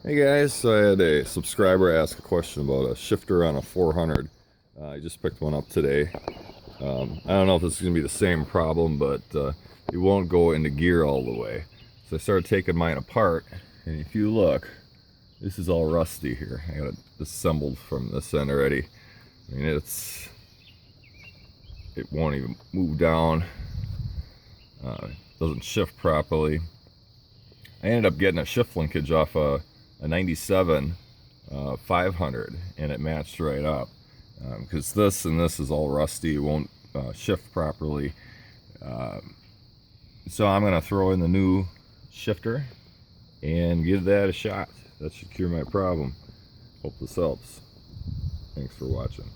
Hey guys, so I had a subscriber ask a question about a shifter on a 400. I just picked one up today. I don't know if this is going to be the same problem, but it won't go into gear all the way. So I started taking mine apart, and if you look, this is all rusty here. I got it assembled from this end already. I mean, it won't even move down. Doesn't shift properly. I ended up getting a shift linkage off a 97 500, and it matched right up, because this and this is all rusty. It won't shift properly. So I'm gonna throw in the new shifter and give that a shot. That should cure my problem. Hope this helps. Thanks for watching.